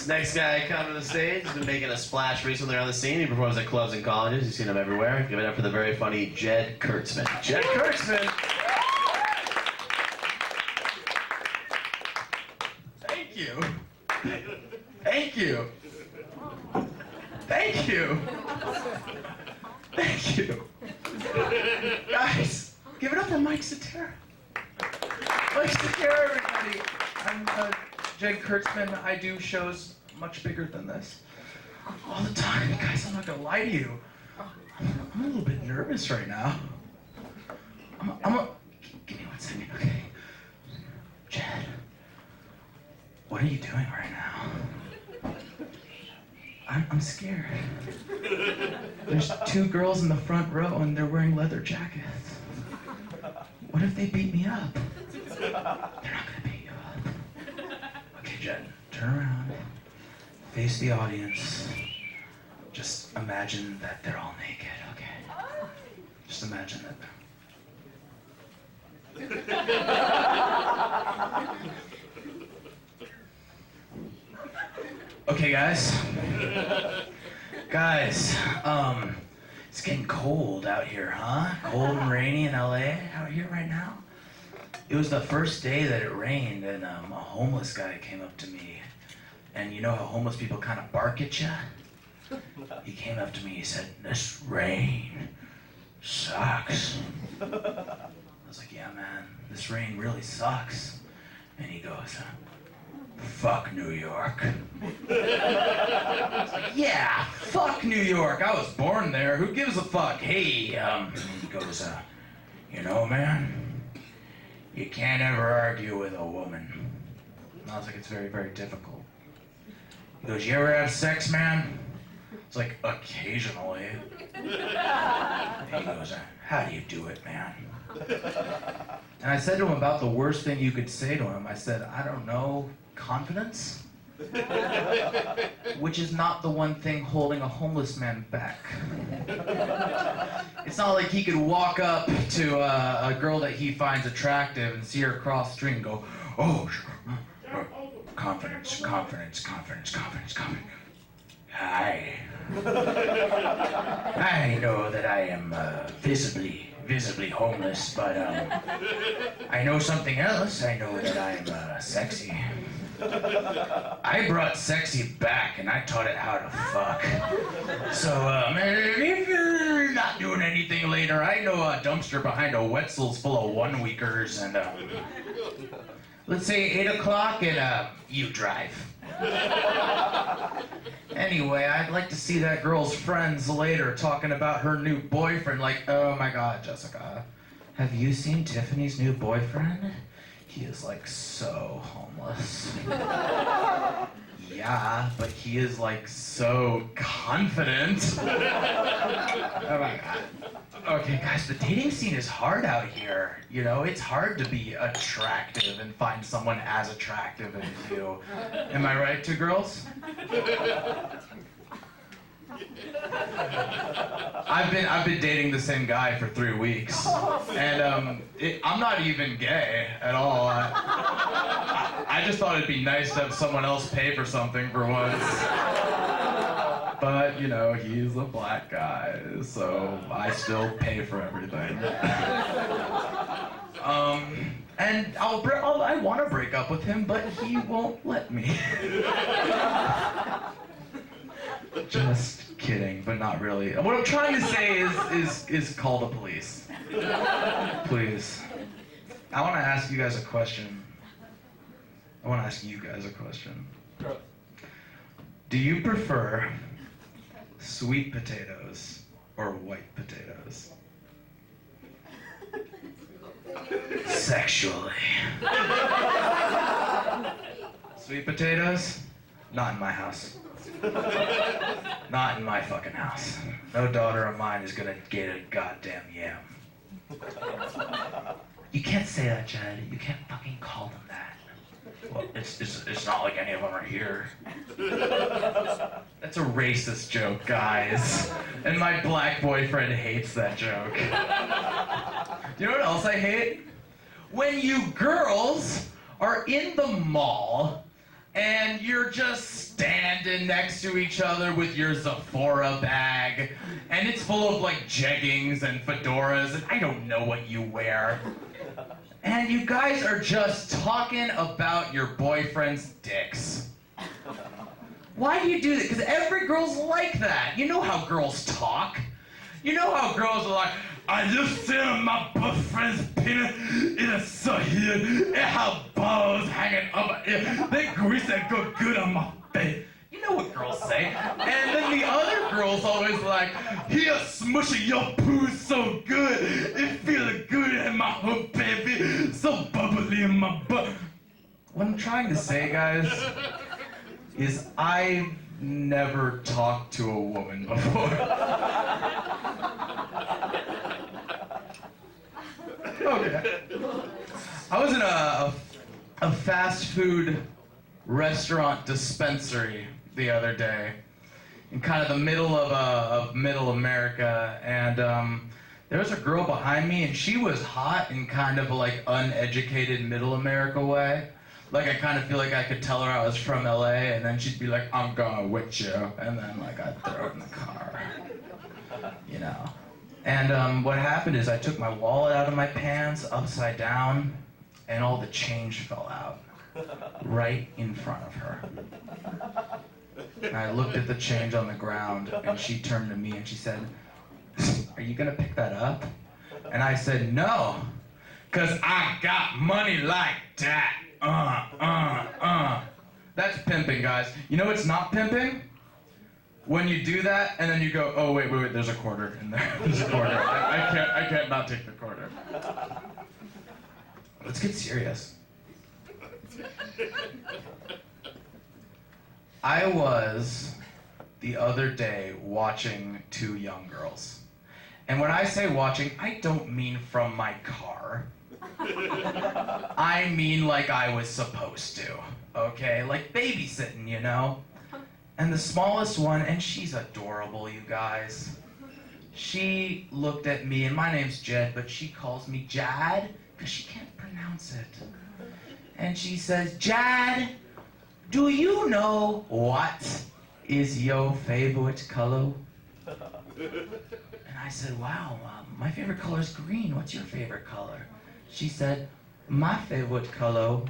This next guy coming to the stage has been making a splash recently on the scene. He performs at clubs and colleges. You've seen him everywhere. Give it up for the very funny Jed Kurtzman. Jed Kurtzman! Thank you. Thank you. Thank you. Thank you. Guys, give it up for Mike Cetera. Mike Cetera, everybody. I'm Jed Kurtzman. I do shows much bigger than this. All the time, guys, I'm not gonna lie to you. I'm a little bit nervous right now. Give me 1 second, okay? Jed, what are you doing right now? I'm scared. There's 2 girls in the front row and they're wearing leather jackets. What if they beat me up? They're not gonna beat you up. Okay, Jed, turn around, face the audience. Just imagine that they're all naked, okay? Just imagine that. Okay, guys. Guys, it's getting cold out here, huh? Cold and rainy in LA out here right now. It was the first day that it rained, and a homeless guy came up to me. And you know how homeless people kind of bark at you? He came up to me, he said, "This rain sucks." I was like, "Yeah, man, this rain really sucks." And he goes, "Fuck New York." I was like, "Yeah, fuck New York. I was born there. Who gives a fuck?" Hey, he goes, "You know, man, you can't ever argue with a woman." And I was like, "It's very, very difficult." He goes, "You ever have sex, man?" It's like, "Occasionally." And he goes, "How do you do it, man?" And I said to him about the worst thing you could say to him. I said, "I don't know, confidence?" Which is not the one thing holding a homeless man back. It's not like he could walk up to a girl that he finds attractive and see her cross the street and go, "Oh, confidence, confidence, confidence, confidence, confidence. Hi. I know that I am visibly homeless, but I know something else. I know that I'm sexy. I brought sexy back and I taught it how to fuck. So, if you're not doing anything later, I know a dumpster behind a Wetzel's full of one-weekers, and let's say 8 o'clock and you drive. Anyway, I'd like to see that girl's friends later talking about her new boyfriend, like, "Oh my God, Jessica, have you seen Tiffany's new boyfriend? He is like so homeless." "Yeah, but he is like so confident." Oh my God. Okay, guys, the dating scene is hard out here. You know, it's hard to be attractive and find someone as attractive as you. Am I right, 2 girls? I've been dating the same guy for 3 weeks, and I'm not even gay at all. I just thought it'd be nice to have someone else pay for something for once. But, you know, he's a black guy, so I still pay for everything. And I want to break up with him, but he won't let me. Just kidding, but not really. What I'm trying to say is call the police. Please. I want to ask you guys a question. Do you prefer sweet potatoes or white potatoes? Sexually. Sweet potatoes? Not in my house. Not in my fucking house. No daughter of mine is gonna get a goddamn yam. You can't say that, Jed. You can't fucking call them that. Well, it's not like any of them are here. That's a racist joke, guys. And my black boyfriend hates that joke. You know what else I hate? When you girls are in the mall and you're just standing next to each other with your Sephora bag, and it's full of like jeggings and fedoras, and I don't know what you wear. And you guys are just talking about your boyfriend's dicks. Why do you do that? Because every girl's like that. You know how girls talk. You know how girls are like, I just seen my boyfriend's penis. It is so huge. It has balls hanging up. They grease that go good on my face. You know what girls say. And then the other girls always like, he is smushing your poo so good. It feels good in my hood, baby. So bubbly in my butt. What I'm trying to say, guys, is I've never talked to a woman before. Okay. I was in a fast food restaurant dispensary the other day in kind of the middle of middle America, and there was a girl behind me, and she was hot in kind of like uneducated middle America way. Like I kind of feel like I could tell her I was from LA, and then she'd be like, I'm gonna with you, and then like I'd throw it in the car, you know. And what happened is I took my wallet out of my pants upside down, and all the change fell out right in front of her. And I looked at the change on the ground, and she turned to me and she said, are you gonna pick that up? And I said, no, cause I got money like that. That's pimping, guys. You know what's not pimping? When you do that, and then you go, oh, wait, there's a quarter in there. There's a quarter. I can't not take the quarter. Let's get serious. I was, the other day, watching two young girls. And when I say watching, I don't mean from my car. I mean like I was supposed to, okay? Like babysitting, you know? And the smallest one, and she's adorable, you guys. She looked at me, and my name's Jed, but she calls me Jad, because she can't pronounce it. And she says, Jad, do you know what is your favorite color? And I said, wow, my favorite color is green. What's your favorite color? She said, my favorite color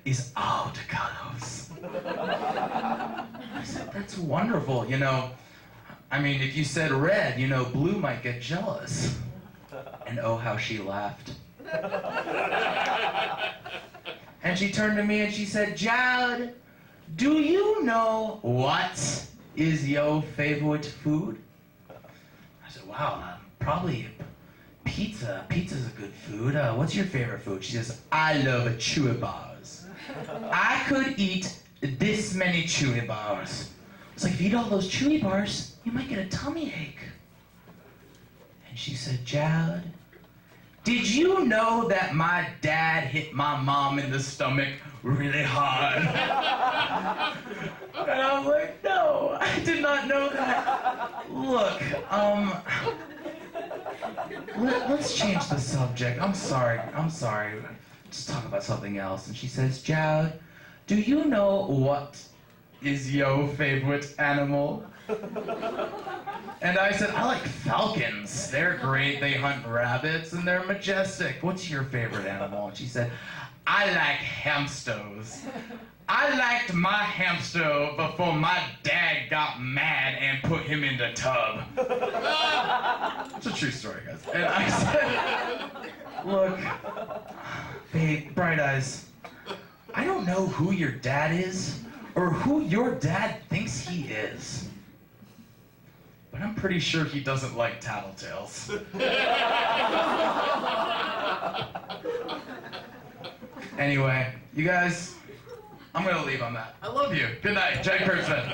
is all the colors. I said, that's wonderful, you know. I mean, if you said red, you know, blue might get jealous. And oh, how she laughed. And she turned to me and she said, Jad, do you know what is your favorite food? I said, wow, probably pizza. Pizza's a good food. What's your favorite food? She says, I love chewy bars. I could eat this many chewy bars. It's like, if you eat all those chewy bars, you might get a tummy ache. And she said, Jad, did you know that my dad hit my mom in the stomach really hard? And I was like, no, I did not know that. Look, let's change the subject. I'm sorry. Just talk about something else. And she says, Jad, do you know what is your favorite animal? And I said, I like falcons. They're great. They hunt rabbits and they're majestic. What's your favorite animal? And she said, I like hamsters. I liked my hamster before my dad got mad and put him in the tub. It's a true story, guys. And I said, look, babe, Bright Eyes, I don't know who your dad is or who your dad thinks he is. But I'm pretty sure he doesn't like tattletales. Anyway, you guys, I'm gonna leave on that. I love you. Good night, Jed Kurtzman.